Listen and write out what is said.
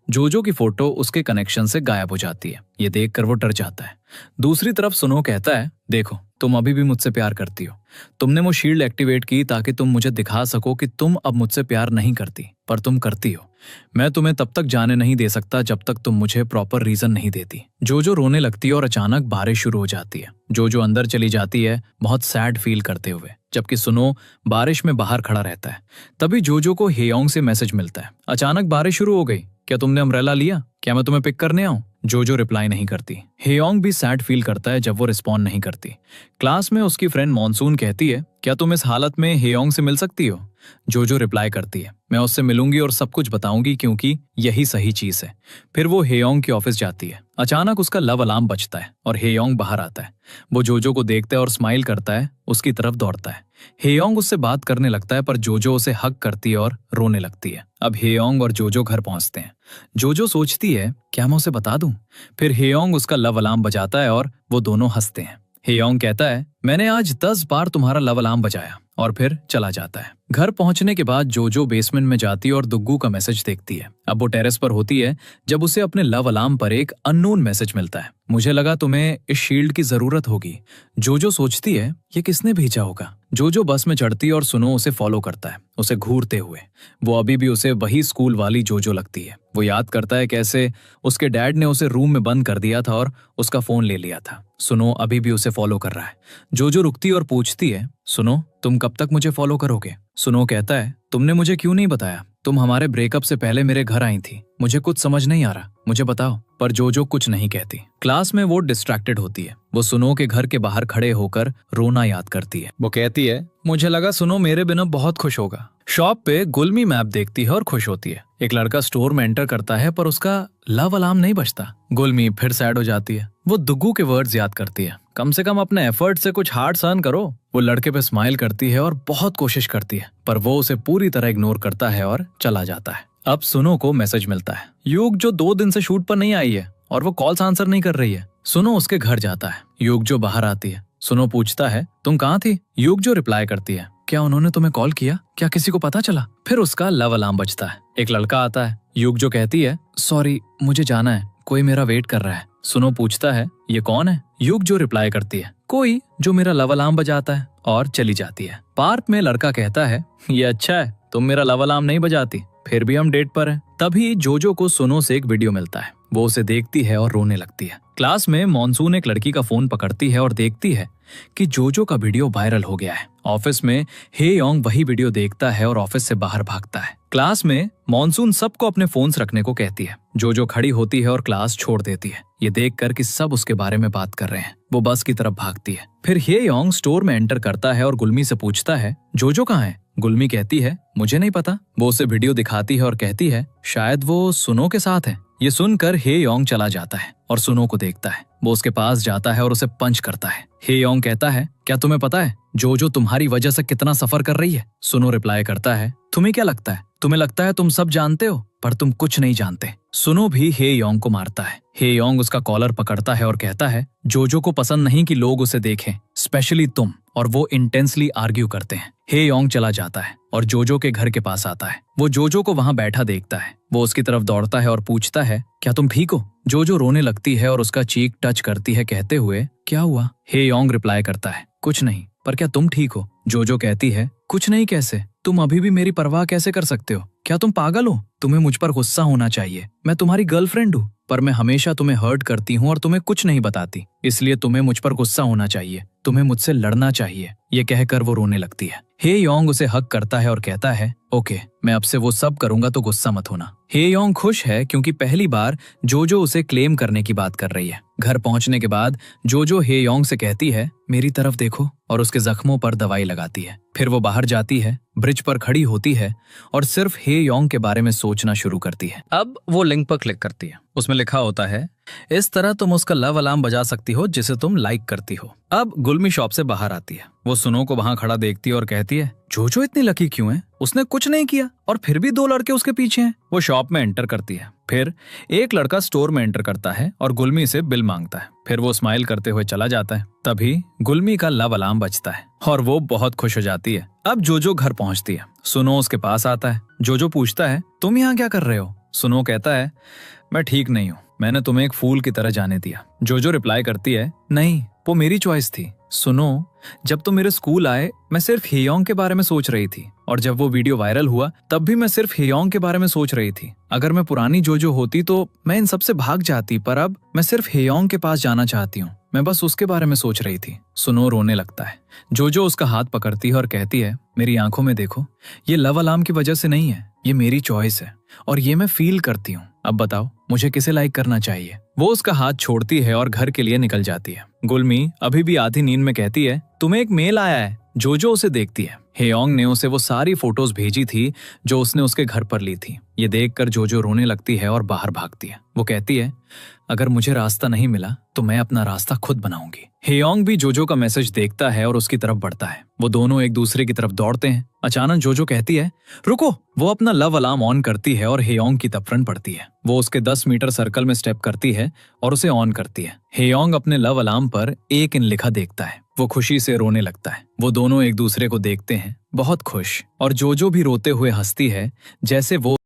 जोजो की फोटो उसके कनेक्शन से गायब हो जाती है। ये देखकर वो डर जाता है। दूसरी तरफ सुनो कहता है, देखो तुम अभी भी मुझसे प्यार करती हो। तुमने वो शील्ड एक्टिवेट की ताकि तुम मुझे दिखा सको कि तुम अब मुझसे प्यार नहीं करती, पर तुम करती हो। मैं तुम्हें तब तक जाने नहीं दे सकता जब तक तुम मुझे प्रॉपर रीजन नहीं देती। जोजो रोने लगती है और अचानक बारिश शुरू हो जाती है। जोजो अंदर चली जाती है बहुत सैड फील करते हुए, जबकि सुनो बारिश में बाहर खड़ा रहता है। तभी जोजो को हेयोंग से मैसेज मिलता है, अचानक बारिश शुरू हो गई, क्या तुमने अम्ब्रेला लिया? क्या मैं तुम्हें पिक करने आऊं? जोजो रिप्लाई नहीं करती। हेयोंग भी सैड फील करता है जब वो रिस्पॉन्ड नहीं करती। क्लास में उसकी फ्रेंड मॉनसून कहती है, क्या तुम इस हालत में हेयोंग से मिल सकती हो? जोजो रिप्लाई करती है, मैं उससे मिलूंगी और सब कुछ बताऊंगी क्योंकि यही सही चीज है। फिर वो हेयोंग के ऑफिस जाती है। अचानक उसका लव अलार्म बजता है और हेयोंग बाहर आता है। वो जोजो को देखता है और स्माइल करता है, उसकी तरफ दौड़ता है। हेयोंग उससे बात करने लगता है पर जोजो उसे हग करती है और रोने लगती है। अब हेयोंग और जोजो घर पहुंचते हैं। जोजो सोचती है, क्या मैं उसे बता दूं? फिर हेयोंग उसका लव अलार्म बजाता है और वो दोनों हंसते हैं। हेयोंग कहता है, मैंने आज 10 बार तुम्हारा लव अलार्म बजाया, और फिर चला जाता है। घर पहुंचने के बाद जोजो बेसमेंट में जाती है और दुग्गू का मैसेज देखती है। अब वो टेरेस पर होती है जब उसे अपने लव अलार्म पर एक अननोन मैसेज मिलता है, मुझे लगा तुम्हें इस शील्ड की जरूरत होगी। जोजो सोचती है, ये किसने भेजा होगा? जोजो बस में चढ़ती है और सुनो उसे फॉलो करता है, उसे घूरते हुए। वो अभी भी उसे वही स्कूल वाली जोजो लगती है। वो याद करता है कैसे उसके डैड ने उसे रूम में बंद कर दिया था और उसका फोन ले लिया था। सुनो अभी भी उसे फॉलो कर रहा है। जोजो रुकती है और पूछती है, सुनो तुम कब तक मुझे फॉलो करोगे? सुनो कहता है, तुमने मुझे क्यों नहीं बताया? तुम हमारे ब्रेकअप से पहले मेरे घर आई थी, मुझे कुछ समझ नहीं आ रहा, मुझे बताओ। पर जोजो कुछ नहीं कहती। क्लास में वो डिस्ट्रैक्टेड होती है। वो सुनो के घर के बाहर खड़े होकर रोना याद करती है। वो कहती है, मुझे लगा सुनो मेरे बिना बहुत खुश होगा। शॉप पे गुलमी मैप देखती है और खुश होती है। एक लड़का स्टोर में एंटर करता है पर उसका लव अलार्म नहीं बजता। गुलमी फिर सैड हो जाती है। वो दुग्गू के वर्ड्स याद करती है, कम से कम अपने एफर्ट से कुछ हार्ड अर्न करो। वो लड़के पे स्माइल करती है और बहुत कोशिश करती है, पर वो उसे पूरी तरह इग्नोर करता है और चला जाता है। अब सुनो को मैसेज मिलता है, युग जो 2 दिन से शूट पर नहीं आई है और वो कॉल्स आंसर नहीं कर रही है। सुनो उसके घर जाता है। युग जो बाहर आती है। सुनो पूछता है, तुम कहाँ थी? युग जो रिप्लाई करती है, क्या उन्होंने तुम्हें कॉल किया? क्या किसी को पता चला? फिर उसका लव अलार्म बजता है। एक लड़का आता है। युग जो कहती है, सॉरी मुझे जाना है, कोई मेरा वेट कर रहा है। सुनो पूछता है, ये कौन है? युग जो रिप्लाई करती है, कोई जो मेरा लव अलार्म बजाता है, और चली जाती है। पार्क में लड़का कहता है, ये अच्छा है तुम मेरा लव अलार्म नहीं बजाती, फिर भी हम डेट पर हैं। तभी जोजो को सुनो से एक वीडियो मिलता है। वो उसे देखती है और रोने लगती है। क्लास में मॉनसून एक लड़की का फोन पकड़ती है और देखती है कि जोजो का वीडियो वायरल हो गया है। ऑफिस में हेयोंग वही वीडियो देखता है और ऑफिस से बाहर भागता है। क्लास में मॉनसून सबको अपने फोन्स रखने को कहती है। जोजो खड़ी होती है और क्लास छोड़ देती है। ये देखकर कि सब उसके बारे में बात कर रहे हैं, वो बस की तरफ भागती है। फिर हेयोंग स्टोर में एंटर करता है और गुलमी से पूछता है, जोजो कहाँ है? गुलमी कहती है, मुझे नहीं पता। वो उसे वीडियो दिखाती है और कहती है, शायद वो सुनो के साथ है। ये सुनकर हेयोंग चला जाता है और सुनो को देखता है। वो उसके पास जाता है और उसे पंच करता है। हेयोंग कहता है, क्या तुम्हें पता है जोजो तुम्हारी वजह से कितना सफर कर रही है? सुनो रिप्लाई करता है, तुम्हें क्या लगता है? तुम्हें लगता है तुम सब जानते हो, पर तुम कुछ नहीं जानते। सुनो भी हेयोंग को मारता है। हेयोंग उसका कॉलर पकड़ता है और कहता है, जोजो को पसंद नहीं कि लोग उसे देखें, स्पेशली तुम। और वो इंटेंसली आर्ग्यू करते हैं। हेयोंग चला जाता है और जोजो के घर के पास आता है। वो जोजो को वहां बैठा देखता है। वो उसकी तरफ दौड़ता है और पूछता है, क्या तुम ठीक हो? जोजो रोने लगती है और उसका चीक टच करती है कहते हुए, क्या हुआ? हेयोंग रिप्लाई करता है, कुछ नहीं, पर क्या तुम ठीक हो? जोजो कहती है, कुछ नहीं कैसे? तुम अभी भी मेरी परवाह कैसे कर सकते हो? क्या तुम पागल हो? तुम्हें मुझ पर गुस्सा होना चाहिए। मैं तुम्हारी गर्लफ्रेंड हूँ, पर मैं हमेशा तुम्हें हर्ट करती हूँ और तुम्हें कुछ नहीं बताती, इसलिए तुम्हें मुझ पर गुस्सा होना चाहिए। तुम्हें मुझसे लड़ना चाहिए। ये कहकर वो रोने लगती है। हेयोंग उसे हक करता है और कहता है, ओके, मैं अब से वो सब करूंगा तो गुस्सा मत होना। हेयोंग खुश है क्योंकि पहली बार जोजो उसे क्लेम करने की बात कर रही है। घर पहुंचने के बाद जोजो हेयोंग से कहती है, मेरी तरफ देखो, और उसके जख्मों पर दवाई लगाती है। फिर वो बाहर जाती है, ब्रिज पर खड़ी होती है और सिर्फ हेयोंग के बारे में सोचना शुरू करती है। अब वो लिंक पर क्लिक करती है। उसमें लिखा होता है, इस तरह तुम उसका लव अलार्म बजा सकती हो जिसे तुम लाइक करती हो। अब गुलमी शॉप से बाहर आती है। वो सुनो को वहां खड़ा देखती है और कहती है, जोजो इतनी लकी क्यों है? उसने कुछ नहीं किया और फिर भी 2 लड़के उसके पीछे हैं। वो शॉप में एंटर करती है। फिर एक लड़का स्टोर में एंटर करता है और गुलमी से बिल मांगता है। फिर वो स्माइल करते हुए चला जाता है। तभी गुलमी का लव अलार्म बजता है और वो बहुत खुश हो जाती है। अब जोजो घर पहुंचती है। सुनो उसके पास आता है। जोजो पूछता है, तुम यहाँ क्या कर रहे हो? सुनो कहता है, मैं ठीक नहीं हूँ, मैंने तुम्हें एक फूल की तरह जाने दिया। जोजो रिप्लाई करती है, नहीं, वो मेरी चॉइस थी। सुनो, जब तुम मेरे स्कूल आए मैं सिर्फ हेयोंग के बारे में सोच रही थी, और जब वो वीडियो वायरल हुआ तब भी मैं सिर्फ हेयोंग के बारे में सोच रही थी। अगर मैं पुरानी जोजो होती तो मैं इन सब से भाग जाती, पर अब मैं सिर्फ हेयोंग के पास जाना चाहती हूँ, मैं बस उसके बारे में सोच रही थी। सुनो रोने लगता है। जोजो उसका हाथ पकड़ती है और कहती है, मेरी आंखों में देखो, ये लव अलार्म की वजह से नहीं है, ये मेरी चॉइस है और ये मैं फील करती हूँ। अब बताओ मुझे किसे लाइक करना चाहिए। वो उसका हाथ छोड़ती है और घर के लिए निकल जाती है। गुलमी अभी भी आधी नींद में कहती है, तुम्हें एक मेल आया है। जोजो उसे देखती है। हेयोंग ने उसे वो सारी फोटोज भेजी थी जो उसने उसके घर पर ली थी। ये देखकर जोजो रोने लगती है और बाहर भागती है। वो कहती है, अगर मुझे रास्ता नहीं मिला तो मैं अपना रास्ता खुद बनाऊंगी। हेयोंग भी जोजो का मैसेज देखता है और उसकी तरफ बढ़ता है। वो दोनों एक दूसरे की तरफ दौड़ते हैं। अचानक जोजो कहती है, रुको। वो अपना लव अलार्म ऑन करती है और हेयोंग की तरफ रन पड़ती है। वो उसके 10 मीटर सर्कल में स्टेप करती है और उसे ऑन करती है। हेयोंग अपने लव अलार्म पर 1 इन लिखा देखता है। वो खुशी से रोने लगता है। वो दोनों एक दूसरे को देखते हैं बहुत खुश, और जोजो भी रोते हुए हंसती है जैसे वो